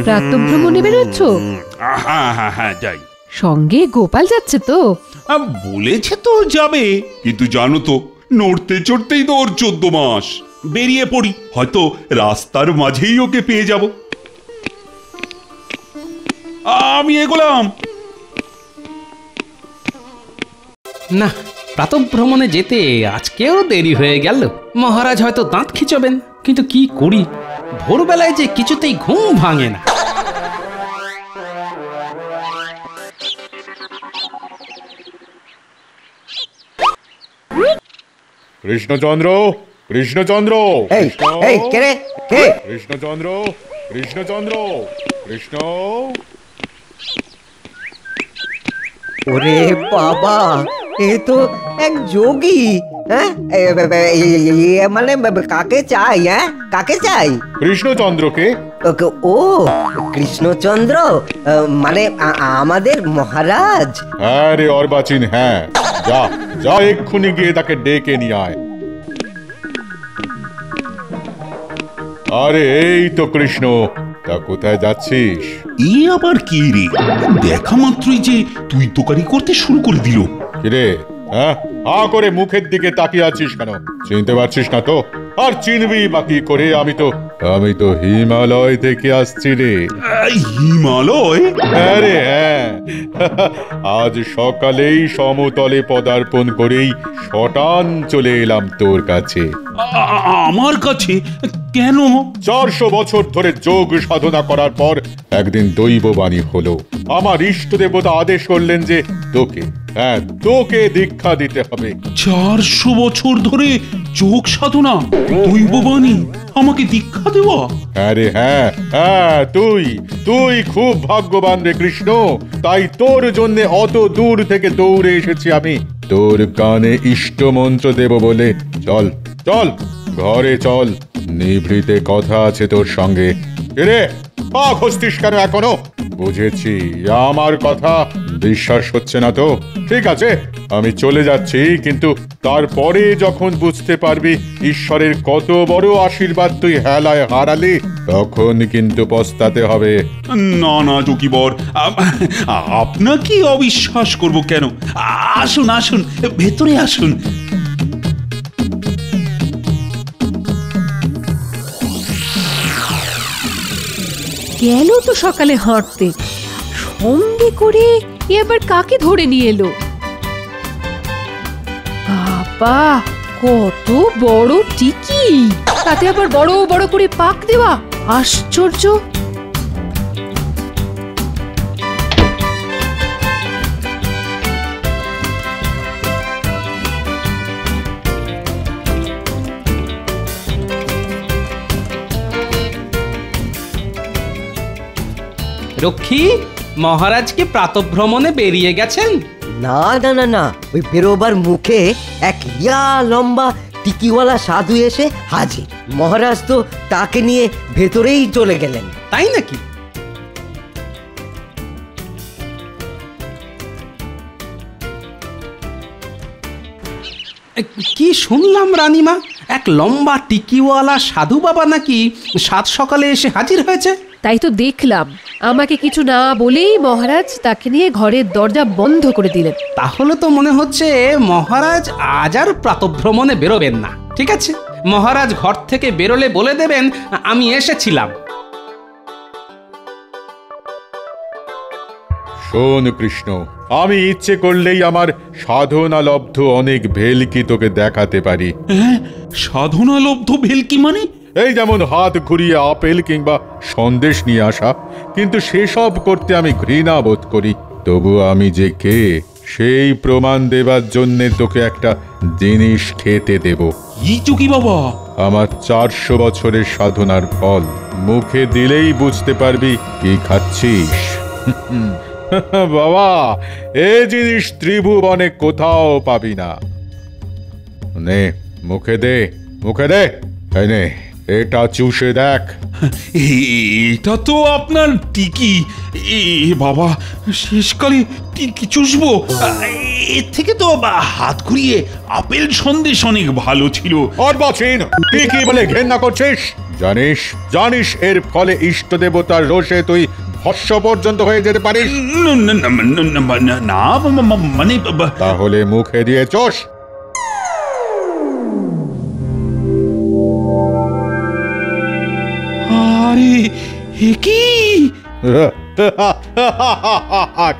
প্রাতঃভ্রমণে বেরোচ্ছ? হ্যাঁ হ্যাঁ হ্যাঁ যাই। সঙ্গে গোপাল যাচ্ছে তো? বলেছে তো যাবে, কিন্তু জানো তো নড়তে চড়তেই তো ওর 14 মাস। বেরিয়ে পড়ি, হয়তো রাস্তার মাঝেই ওকে পেয়ে যাব। আমি এগোলাম। না, প্রাতঃভ্রমণে যেতে আজকেও দেরি হয়ে গেল। মহারাজ হয়তো দাঁত খিচবেন, কিন্তু কি করি, ভোরবেলায় যে কিছুতেই ঘুম ভাঙে না। কৃষ্ণচন্দ্র, কৃষ্ণচন্দ্র, এই এই কে রে? কে? কৃষ্ণচন্দ্র, কৃষ্ণচন্দ্র, কৃষ্ণ। ওরে বাবা, এ তো এক যোগী। হ্যাঁ, মানে কাকে চাই? হ্যাঁ, কাকে চাই? কৃষ্ণচন্দ্রকে। ও কৃষ্ণচন্দ্র, মানে আমাদের মহারাজ। হ্যাঁ রে অর্বাচীন, হ্যাঁ। যা যা, এক্ষুনি গিয়ে তাকে ডেকে নিয়ে আয়। আরে এই তো কৃষ্ণ, তা কোথায় যাচ্ছিস? এ আবার কি রে? দেখা মাত্রই যে তুই তোকারি করতে শুরু করে দিল। কিরে, হ্যাঁ হা করে মুখের দিকে তাকিয়ে আছিস কেন? চিনতে পারছিস না তো? আর চিনবি বাকি করে? আমি তো হিমালয় থেকে আসছি রে। হিমালয়? আরে হ্যাঁ, আজ সকালেই সমতলে পদার্পণ করেই শটান চলে এলাম তোর কাছে। আমার কাছে কেন? 400 বছর ধরে যোগ সাধনা করার পর একদিন দৈববাণী হলো। আমার ইষ্ট দেবতা আদেশ করলেন যে তোকে দীক্ষা দিতে হবে। 400 বছর ধরে যোগ সাধনা, দৈববাণী, আমাকে দীক্ষা দেওয়া? আরে হ্যাঁ হ্যাঁ, তুই খুব ভাগ্যবান রে কৃষ্ণ। তাই তোর জন্য অত দূর থেকে দৌড়ে এসেছি আমি, তোর কানে ইষ্ট মন্ত্র দেব বলে। চল চল, ঘরে চল, নিভৃতে কথা আছে তোর সঙ্গে। রে পা খসতিস কেন এখনো? বুঝেছি, আমার কথা বিশ্বাস হচ্ছে না তো? ঠিক আছে, আমি চলে যাচ্ছি, কিন্তু তারপরে যখন বুঝতে পারবি ঈশ্বরের কত বড় আশীর্বাদ তুই হেলায় হারালি, তখন কিন্তু পস্তাতে হবে। না না যোগীবর, আপনাকে অবিশ্বাস করব কেন? আসুন আসুন, ভেতরে আসুন। গেল তো সকালে হাঁটতে, সঙ্গে করে এবার কাকে ধরে নিয়ে এলো? বাবা, কত বড় টিকি, তাতে আবার বড় বড় করে পাক দেওয়া, আশ্চর্য। রক্ষী, মহারাজকে প্রাতঃভ্রমণে বেরিয়ে গেছেন? না না না না, ওই বেরোবার মুখে এক লম্বা টিকিওয়ালা সাধু এসে হাজির। মহারাজ তো তাকে নিয়ে ভেতরেই চলে গেলেন। তাই নাকি? কি শুনলাম রানীমা, এক লম্বা টিকিওয়ালা সাধু বাবা নাকি সাত সকালে এসে হাজির হয়েছে? তাই তো দেখলাম। আমাকে কিছু না বলেই মহারাজ তাকে নিয়ে ঘরের দরজা বন্ধ করে দিলেন। তাহলে তো মনে হচ্ছে মহারাজ আজ আর প্রাতঃভ্রমণে বেরোবেন না। ঠিক আছে, মহারাজ ঘর থেকে বেরোলে বলে দেবেন আমি এসেছিলাম। শোন কৃষ্ণ, আমি ইচ্ছে করলেই আমার সাধনা লব্ধ অনেক ভেলকি তোকে দেখাতে পারি। হ্যাঁ, সাধনা লব্ধ ভেলকি মানে? এই যেমন হাত ঘুরিয়ে আপেল কিংবা সন্দেশ নিয়ে আসা। কিন্তু সেসব করতে আমি ঘৃণা বোধ করি। তবু আমি যে কে সেই প্রমাণ দেবার জন্য তোকে একটা জিনিস খেতে দেব। কি যোগী বাবা? আমার 400 বছরের সাধনার ফল। মুখে দিলেই বুঝতে পারবি কি খাচ্ছিস। বাবা, এ জিনিস ত্রিভুবনে কোথাও পাবি না। নে, মুখে দে, মুখে দে। এই নে, এটা চুষে দেখ। এটা তো আপনার টিকি। বাবা, শেষকালে টিকি চুষবো? এর থেকে তো হাত ঘুরিয়ে আপেল সন্দেশ অনেক ভালো ছিল। আর বাচিন, টিকি বলে ঘেন্না করছিস? জানিস জানিস এর ফলে ইষ্ট দেবতার রোষে তুই ভস্ম পর্যন্ত হয়ে যেতে পারিস। না মানে তাহলে মুখে দিয়ে চোষ। আরে এ কি?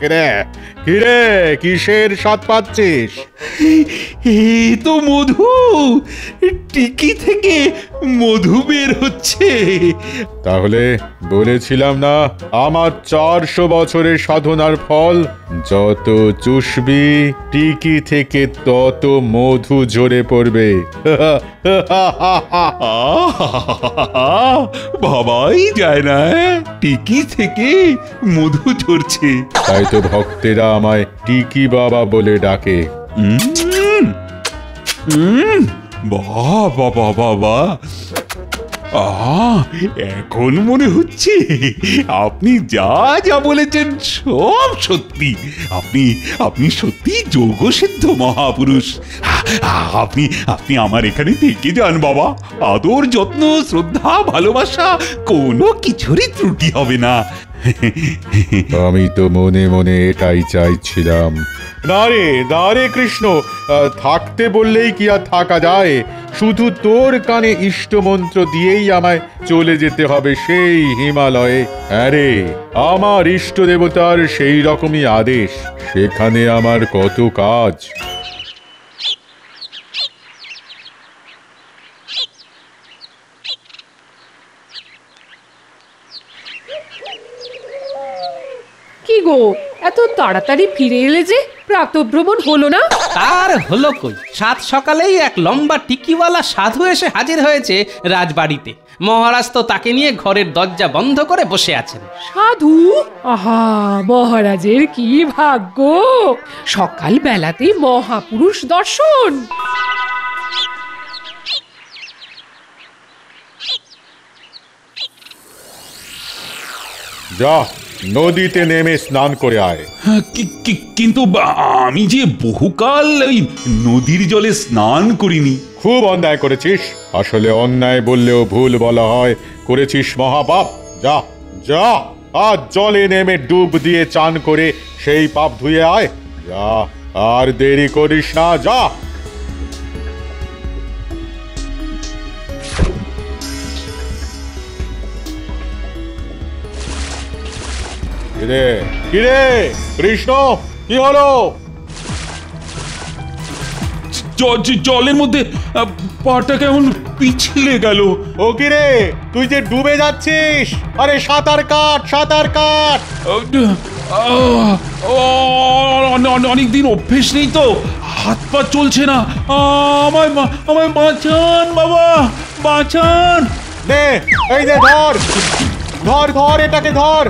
কিরে কিরে, কিসের স্বাদ পাচ্ছিস? এ তো মধু। টিকি থেকে মধু বের হচ্ছে। তাহলে বলেছিলাম না, আমার 400 বছরের সাধনার ফল। যত চুষবি টিকি থেকে তত মধু ঝরে পড়বে। ভাবাই যায় না টিকি থেকে মধু ঝরছে। তাই তো ভক্তেরা আমায় টিকি বাবা বলে ডাকে। বাবা বাবা বাবা, এখন মনে হচ্ছে আপনি যা যা বলেছেন সব সত্যি। আপনি সত্যি যোগসিদ্ধ মহাপুরুষ। আপনি আপনি আমার এখানে থেকে যান বাবা। আদর যত্ন শ্রদ্ধা ভালোবাসা কোনো কিছুরই ত্রুটি হবে না। আমি তো মনে মনে এটাই চাইছিলাম। না রে কৃষ্ণ, থাকতে বললেই কি আর থাকা যায়? শুধু তোর কানে ইষ্ট মন্ত্র দিয়েই আমায় চলে যেতে হবে সেই হিমালয়ে। আরে আমার ইষ্ট দেবতার সেই রকমই আদেশ, সেখানে আমার কত কাজ। কি গো, এত তাড়াতাড়ি ফিরে এলে যে? প্রাতঃভ্রমণ হলো না? আর হলো কই, সাত সকালেই এক লম্বা টিকিওয়ালা সাধু এসে হাজির হয়েছে রাজবাড়িতে। মহারাজ তো তাকে নিয়ে ঘরের দরজা বন্ধ করে বসে আছেন। সাধু? আহা, মহারাজের কি ভাগ্য! সকাল বেলাতেই মহাপুরুষ দর্শন। যা, নদীতে নেমে স্নান করে আয়। কিন্তু আমি যে বহুকাল ওই নদীর জলে স্নান করিনি। খুব অন্যায় করেছিস। আসলে অন্যায় বললেও ভুল বলা হয়। করেছিস মহাপাপ। যা যা, আজ জলে নেমে ডুব দিয়ে চান করে সেই পাপ ধুয়ে আয়। যা, আর দেরি করিস না, যা। কিরে কিরে কৃষ্ণ, কি হলো? জলের মধ্যে পাটা কেমন পিছলে গেল। ও কিরে, তুই যে ডুবে যাচ্ছিস। আরে সাঁতার কাট, সাঁতার কাট। অনেকদিন অভ্যেস নেই তো, হাত পা চলছে না। আমায় বাঁচান বাবা, বাঁচান। নে, এই যে ধর ধর ধর, এটাকে ধর।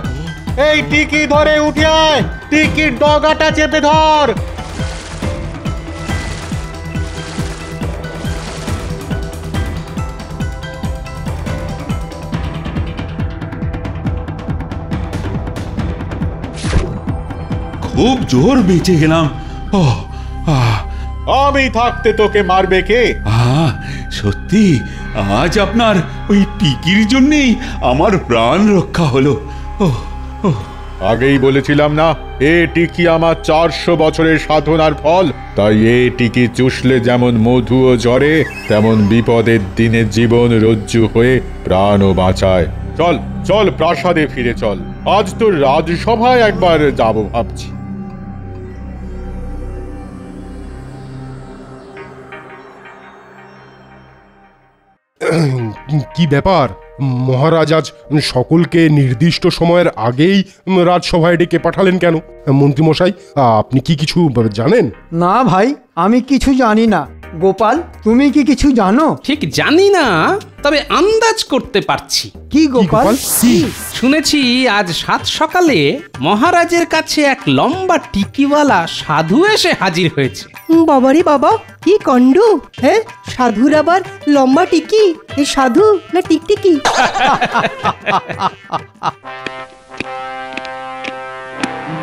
এই টিকি ধরে উঠে আয়। টিকির ডগাটা চেপে ধর। খুব জোর বেঁচে গেলাম। আমি থাকতে তোকে মারবে কে? সত্যি আজ আপনার ওই টিকির জন্যেই আমার প্রাণ রক্ষা হলো। আগেই বলেছিলাম না, এ টিকি আমার 400 বছরের সাধনার ফল। তাই এ টিকি চুষলে যেমন মধুও ঝরে, তেমন বিপদের দিনে জীবন রজ্জু হয়ে প্রাণও বাঁচায়। চল চল, প্রাসাদে ফিরে চল। আজ তো রাজসভায় একবার যাব ভাবছি। কি ব্যাপার? মহারাজ আজ সকলকে নির্দিষ্ট সময়ের আগেই রাজসভায় ডেকে পাঠালেন কেন? মন্ত্রীমশাই, আপনি কি কিছু জানেন? না ভাই, আমি কিছু জানি না। গোপাল, তুমি কি কিছু জানো? ঠিক জানি না, তবে আন্দাজ করতে পারছি। কি গোপাল? কি? শুনেছি আজ সাত সকালে মহারাজের কাছে এক লম্বা টিকিওয়ালা সাধু এসে হাজির হয়েছে। বাবারে বাবা, কি কাণ্ড! হ্যাঁ, সাধুর আবার লম্বা টিকি? এই সাধু না টিকটিকি?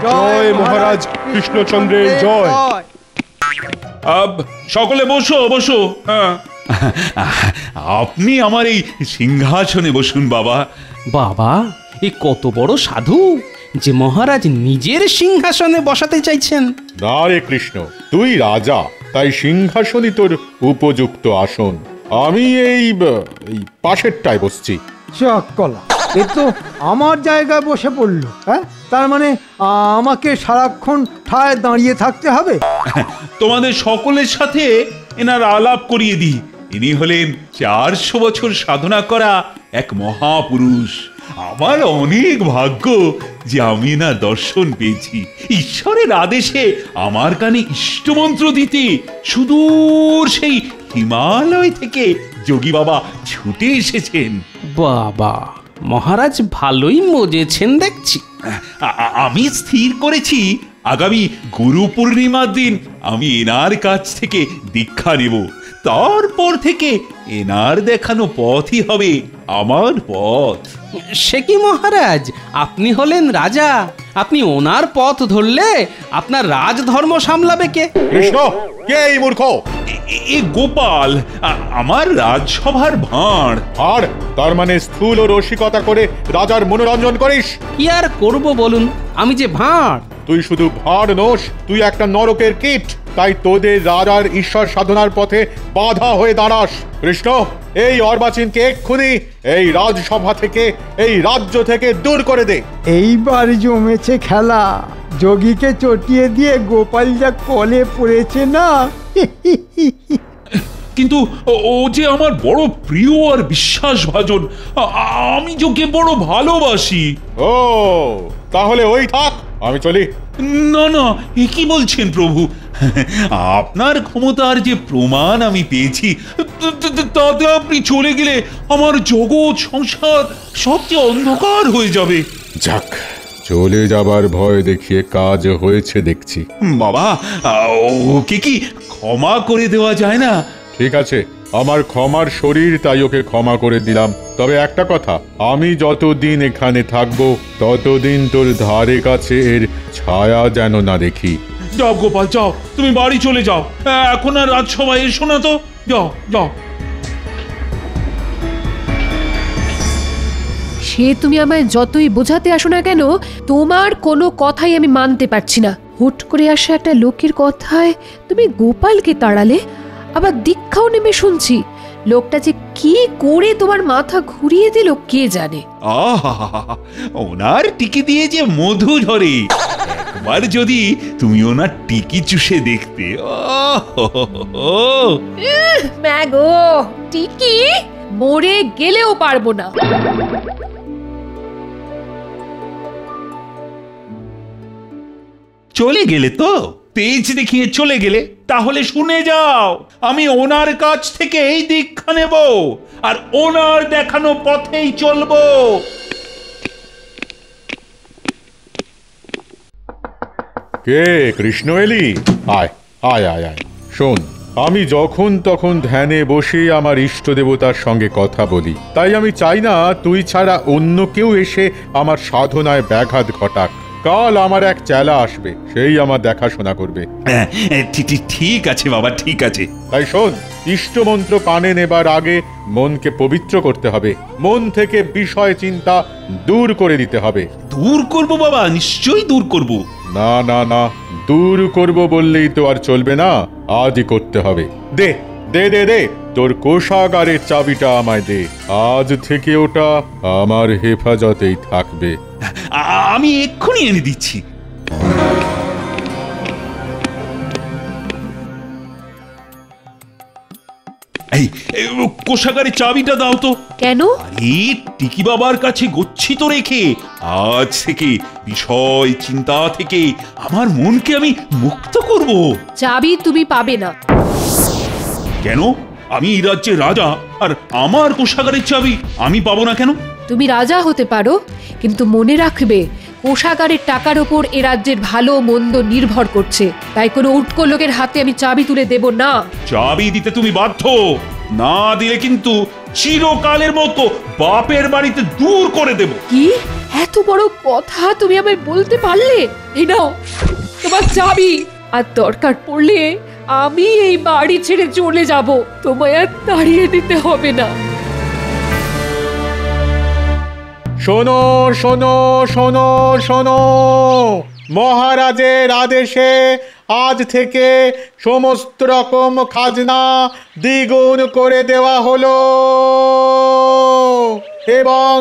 জয় মহারাজ কৃষ্ণচন্দ্রের জয়। সকলে বসো বসো। হ্যাঁ, আপনি আমার এই সিংহাসনে বসুন বাবা। বাবা, এ কত বড় সাধু যে মহারাজ নিজের সিংহাসনে বসাতে চাইছেন। না রে কৃষ্ণ, তুই রাজা, তাই সিংহাসনই তোর উপযুক্ত আসন। আমি এই পাশেরটায় বসছি। চকলা, এ তো আমার জায়গায় বসে পড়লো। হ্যাঁ, তার মানে আমাকে সারাক্ষণ ঠায় দাঁড়িয়ে থাকতে হবে? তোমাদের সকলের সাথে এনার আলাপ করিয়ে দিই। ইনি হলেন 400 বছর সাধনা করা এক মহাপুরুষ। আমার অনেক ভাগ্য যে আমি এনার দর্শন পেয়েছি। ঈশ্বরের আদেশে আমার কানে ইষ্টমন্ত্র দিতে সুদূর সেই হিমালয় থেকে যোগী বাবা ছুটে এসেছেন। বাবা, মহারাজ ভালোই মজেছেন দেখছি। আমি স্থির করেছি আগামী গুরু পূর্ণিমার দিন আমি এনার কাছ থেকে দীক্ষা নেব। তারপর থেকে এনার দেখানো পথই হবে আমার পথ। সে কি মহারাজ, আপনি হলেন রাজা, আপনি ওনার পথ ধরলে আপনার রাজধর্ম সামলাবে কে? কৃষ্ণ, কে এই মূর্খ? এ গোপাল, আমার রাজসভার ভাঁড়। আর তার মানে স্থূল ও রসিকতা করে রাজার মনোরঞ্জন করিস? কি আর করব বলুন, আমি যে ভাঁড়। তুই শুধু ভাঁড় নোস, তুই একটা নরকের কীট। তাই তোদের রাজার ঈশ্বর সাধনার পথে বাধা হয়ে দাঁড়াস। কৃষ্ণ, এই অর্বাচীনকে এক্ষুনি এই রাজসভা থেকে, এই রাজ্য থেকে দূর করে দে। এইবার জমেছে খেলা। যোগীকে চটিয়ে দিয়ে গোপাল যা কলে পড়েছে না। কিন্তু ও যে আমার বড় প্রিয় আর বিশ্বাসভাজন। আমি যোগে বড় ভালোবাসি। ও, তাহলে ওই থাক, আমি চলি। না না, এ কি বলছেন প্রভু? আপনার ক্ষমতার যে প্রমাণ আমি পেয়েছি, তাতে আপনি চলে গেলে আমার জগৎ সংসার সবচেয়ে অন্ধকার হয়ে যাবে। যাক, চলে যাবার ভয় দেখিয়ে কাজ হয়েছে দেখছি। বাবা, ওকে কি ক্ষমা করে দেওয়া যায় না? ঠিক আছে, আমার ক্ষমার শরীর, তাই ওকে ক্ষমা করে দিলাম। তবে একটা কথা, আমি যতদিন এখানে থাকবো ততদিন তোর ধারে কাছে এর ছায়া যেন না দেখি। যাও গোপাল, যাও, তুমি বাড়ি চলে যাও। এখন আর রাজসভায় এসো না তো। যাও যাও। সে তুমি আমায় যতই বোঝাতে আসো না কেন, তোমার কোনো কথাই আমি মানতে পারছি না। হুট করে আসা একটা লোকের কথায় তুমি গোপালকে তাড়ালে, আবার দীক্ষাও নেমে শুনছি। লোকটা যে কি করে তোমার মাথা ঘুরিয়ে দিল কে জানে। আহা, ওনার টিকি দিয়ে যে মধু ঝরে। একবার যদি তুমি ওনার টিকি চুষে দেখতে। ম্যাগো, টিকি মরে গেলেও পারবো না। চলে গেলে তো, তেজ দেখিয়ে চলে গেলে। তাহলে শুনে যাও, আমি ওনার কাছ থেকে এই দীক্ষা নেব আর ওনার দেখানো পথেই চলবো। কে কৃষ্ণ এলি? আয় আয় আয় আয়। শোন, আমি যখন তখন ধ্যানে বসে আমার ইষ্ট দেবতার সঙ্গে কথা বলি। তাই আমি চাই না তুই ছাড়া অন্য কেউ এসে আমার সাধনায় ব্যাঘাত ঘটাক। কাল আমার এক চেলা আসবে, সেই আমার দেখাশোনা করবে। ঠিক আছে বাবা, ঠিক আছে। তাই শোন, ইষ্টমন্ত্র কানে নেবার আগে মনকে পবিত্র করতে হবে। মন থেকে বিষয় চিন্তা দূর করে দিতে হবে। দূর করব বাবা, নিশ্চয়ই দূর করব। না না না, দূর করব বললেই তো আর চলবে না, আজই করতে হবে। দে দে দে দে, তোর কোষাগারের চাবিটা আমায় দে। আজ থেকে ওটা আমার হেফাজতেই থাকবে। আমি এক্ষুনি এনে দিচ্ছি। এই কোষাগারের চাবিটা দাও তো। কেন? আরে টিকি বাবার কাছে গচ্ছিত রেখে আজ থেকে বিষয় চিন্তা থেকে আমার মনকে আমি মুক্ত করব। চাবি তুমি পাবে না। কেন? আমি এই রাজ্যের রাজা, আর আমার কোষাগারের চাবি আমি পাবো না কেন? তুমি রাজা হতে পারো, কিন্তু মনে রাখবে কোষাগারের টাকার ওপর এ রাজ্যের ভালো মন্দ নির্ভর করছে। তাই কোনো উটকো লোকের হাতে আমি চাবি তুলে দেব না। চাবি দিতে তুমি বাধ্য, না দিলে কিন্তু চিরকালের মতো বাপের বাড়িতে দূর করে দেব। কি এত বড় কথা তুমি আমায় বলতে পারলে? এই নাও তোমার চাবি, আর দরকার পড়লে আমি এই বাড়ি ছেড়ে চলে যাব, তোমায় আর তাড়িয়ে দিতে হবে না। শোনো শোনো শোনো শোনো, মহারাজের আদেশে আজ থেকে সমস্ত রকম খাজনা দ্বিগুণ করে দেওয়া হলো এবং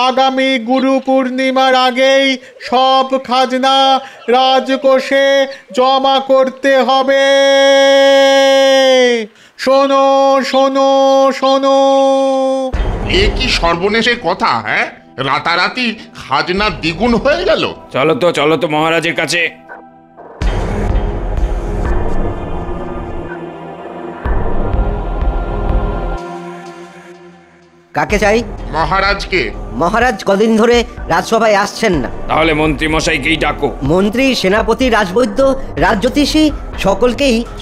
আগামী গুরু পূর্ণিমার আগেই সব খাজনা রাজকোষে জমা করতে হবে। শোনো শোনো শোনো। এ কি সর্বনেশের কথা? হ্যাঁ, রাতারাতি খাজনা দ্বিগুণ হয়ে গেল। চলো তো মহারাজের কাছে। কাকে চাই? মহারাজকে। মহারাজ কদিন ধরে রাজসভায় আসছেন না। তাহলে মন্ত্রী মশাইকেই ডাকো। মন্ত্রী, সেনাপতি, রাজবৈদ্য, রাজজ্যোতিষী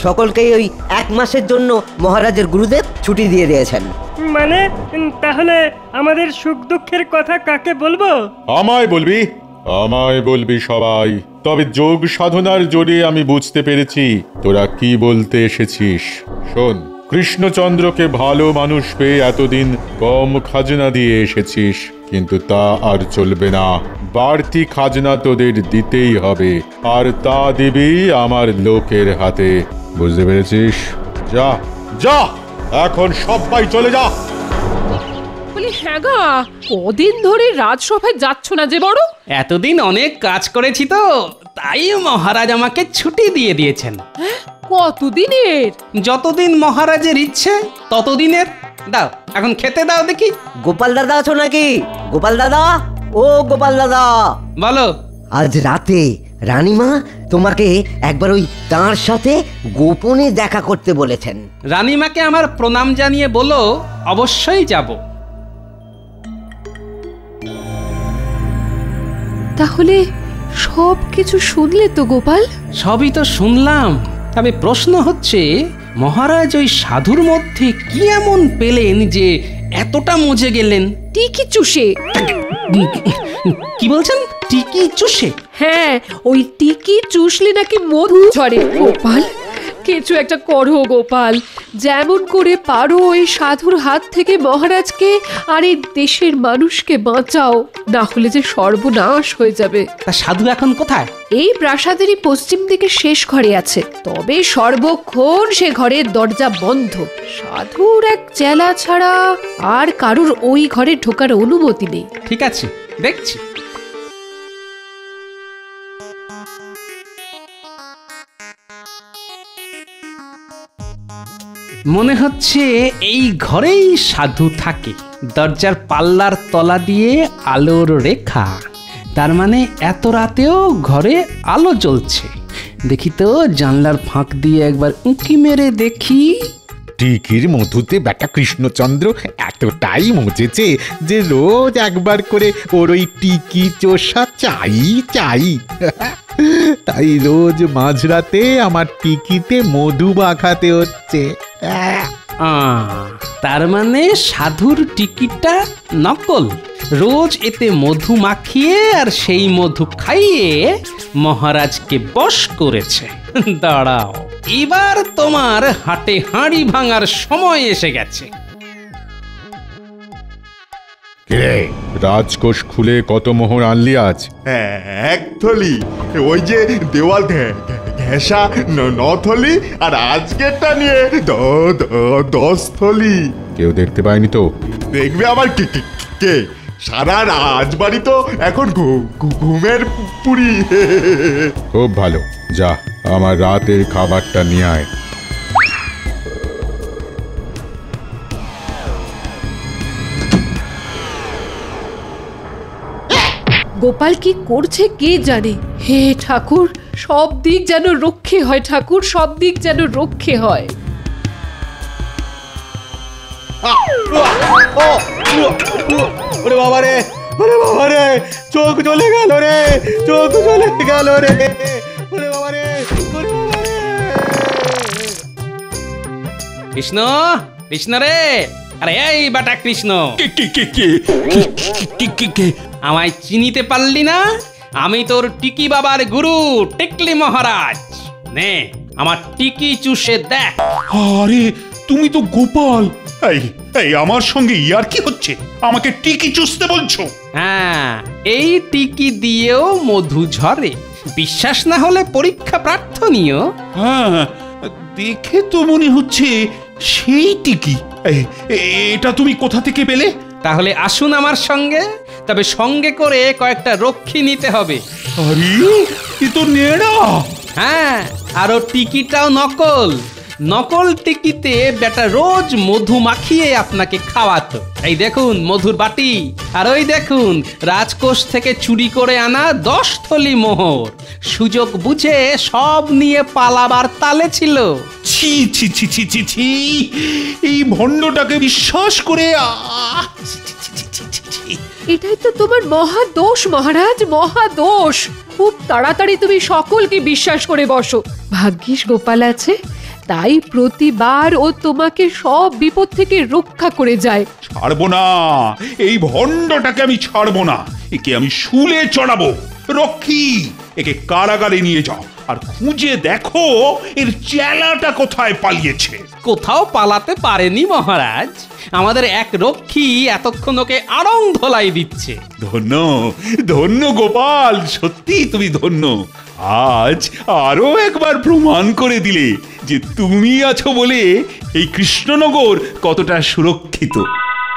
সকলকেই ওই 1 মাসের জন্য মহারাজের গুরুদেব ছুটি দিয়ে দিয়েছেন। মানে তাহলে আমাদের সুখ দুঃখের কথা কাকে বলবো? আমায় বলবি সবাই। তবে যোগ সাধনার জোরে আমি বুঝতে পেরেছি তোরা কি বলতে এসেছিস। শোন, কৃষ্ণচন্দ্রকে ভালো মানুষ পেয়ে এতদিন কম খাজনা দিয়ে এসেছিস, কিন্তু তা আর চলবে না। বাড়তি খাজনা তোদের দিতেই হবে, আর তা দিবি আমার লোকের হাতে। বুঝতে পেরেছিস? যা যা, এখন সবাই চলে যা। বলি হ্যাঁ গা, কদিন ধরে রাজসভায় যাচ্ছ না যে বড়? এতদিন অনেক কাজ করেছি তো, তাই মহারাজ আমাকে ছুটি দিয়ে দিয়েছেন। কতদিনের? যতদিন মহারাজের ইচ্ছে ততদিনের। দাও, এখন খেতে দাও দেখি। গোপাল দাদা আছো নাকি? গোপাল দাদা, ও গোপাল দাদা, বলো। আজ রাতে রানীমা তোমাকে একবার ওই তাঁর সাথে গোপনে দেখা করতে বলেছেন। রানীমাকে আমার প্রণাম জানিয়ে বলো অবশ্যই যাব। তাহলে সব কিছু শুনলে তো গোপাল? সবই তো শুনলাম, তবে প্রশ্ন হচ্ছে মহারাজ ওই সাধুর মধ্যে কি এমন পেলেন যে এতটা মজে গেলেন? টিকি চুষে। কি বলছেন? টিকি চুষে? হ্যাঁ, ওই টিকি চুষলে নাকি মধু ঝরে। গোপাল, কিছু একটা করো গোপাল, যেমন করে পারো ওই সাধুর হাত থেকে মহারাজকে আর এই দেশের মানুষকে বাঁচাও, না হলে যে সর্বনাশ হয়ে যাবে। তা সাধু এখন কোথায়? এই প্রাসাদেরই পশ্চিম দিকে শেষ ঘরে আছে, তবে সর্বক্ষণ সে ঘরের দরজা বন্ধ। সাধুর এক চেলা ছাড়া আর কারুর ওই ঘরে ঢোকার অনুমতি নেই। ঠিক আছে, দেখছি। মনে হচ্ছে এই ঘরেই সাধু থাকে। দরজার পাল্লার তলা দিয়ে আলোর রেখা, তার মানে এত রাতেও ঘরে আলো জ্বলছে। দেখি তো জানলার ফাঁক দিয়ে একবার উঁকি মেরে দেখি। টিকির মধুতে বেটা কৃষ্ণচন্দ্র এতটাই মজেছে যে রোজ একবার করে ওর ওই টিকি চোষা চাই। তাই রোজ মাঝরাতে আমার টিকিতে মধু মাখাতে হচ্ছে। তার মানে সাধুর টিকিটা নকল। রোজ এতে মধু মাখিয়ে আর সেই মধু খাইয়ে মহারাজকে বশ করেছে। দাঁড়াও, এবার তোমার হাটে হাঁড়ি ভাঙার সময় এসে গেছে। রাজকোষ খুলে কত মোহর আনলি আজ? 1 থলি। ওই যে দেওয়াল ঘেঁষা 9 থলি, আর আজকেরটা নিয়ে 10 থলি। কেউ দেখতে পায়নি তো? দেখবে আবার কে? সারা রাজবাড়ি তো এখন ঘুমের পুরি। খুব ভালো, যা আমার রাতের খাবারটা নিয়ে আয়। গোপাল কি করছে কে জানে। হে ঠাকুর, সব দিক যেন রক্ষে হয়, ঠাকুর সব দিক যেন রক্ষে হয়। ওরে বাবা রে, ওরে বাবা রে, চোখ জ্বলে গেল রে, চোখ জ্বলে গেল রে, ওরে বাবা রে, ওরে বাবা রে। কৃষ্ণ, কৃষ্ণ রে, আরে এই বাটা কৃষ্ণ, আমায় চিনিতে পারলি না? আমি তোর টিকি বাবার গুরু টিকলি মহারাজ। নে আমার টিকি চুষে দেখ। আরে তুমি তো গোপাল। এই এই আমার সঙ্গে ইয়ার কি হচ্ছে? আমাকে টিকি চুষতে বলছো? হ্যাঁ, এই টিকি দিয়েও মধু ঝরে। বিশ্বাস না হলে পরীক্ষা প্রার্থনীয়। হ্যাঁ, দেখে তো মনে হচ্ছে সেই টিকি। এটা তুমি কোথা থেকে পেলে? তাহলে আসুন আমার সঙ্গে, তবে সঙ্গে করে কয়েকটা রক্ষী নিতে হবে। আরে এ তো নেড়া। হ্যাঁ, আর ও টিকিটাও নকল। নকল টিকিতে বেটা রোজ মধু মাখিয়ে আপনাকে খাওয়াতো। এই দেখুন মধুর বাটি, আর ওই দেখুন রাজকোষ থেকে চুরি করে আনা 10 থলি মোহর। সুযোগ বুঝে সব নিয়ে পালাবার তালে ছিল। ছি ছি ছি ছি ছি ছি, এই ভণ্ডটাকে বিশ্বাস করে এটাই তো তোমার মহা দোষ মহারাজ, মহা দোষ। খুব তাড়াতাড়ি তুমি সকলকে বিশ্বাস করে বসো। ভাগ্যিস গোপাল আছে, তাই প্রতিবার ও তোমাকে সব বিপদ থেকে রক্ষা করে যায়। ছাড়বো না, এই ভণ্ডটাকে আমি ছাড়বো না। একে আমি শুলে চড়াবো। রক্ষী, একে কারাগারে নিয়ে যাও আর খুঁজে দেখো এর চেলাটা কোথায় পালিয়েছে। কোথাও পালাতে পারেনি মহারাজ। আমাদের এক রক্ষী এতক্ষণ ওকে আড়ং ধোলাই দিচ্ছে। ধন্য ধন্য গোপাল, সত্যি তুমি ধন্য। আজ আরো একবার প্রমাণ করে দিলে যে তুমি আছো বলে এই কৃষ্ণনগর কতটা সুরক্ষিত।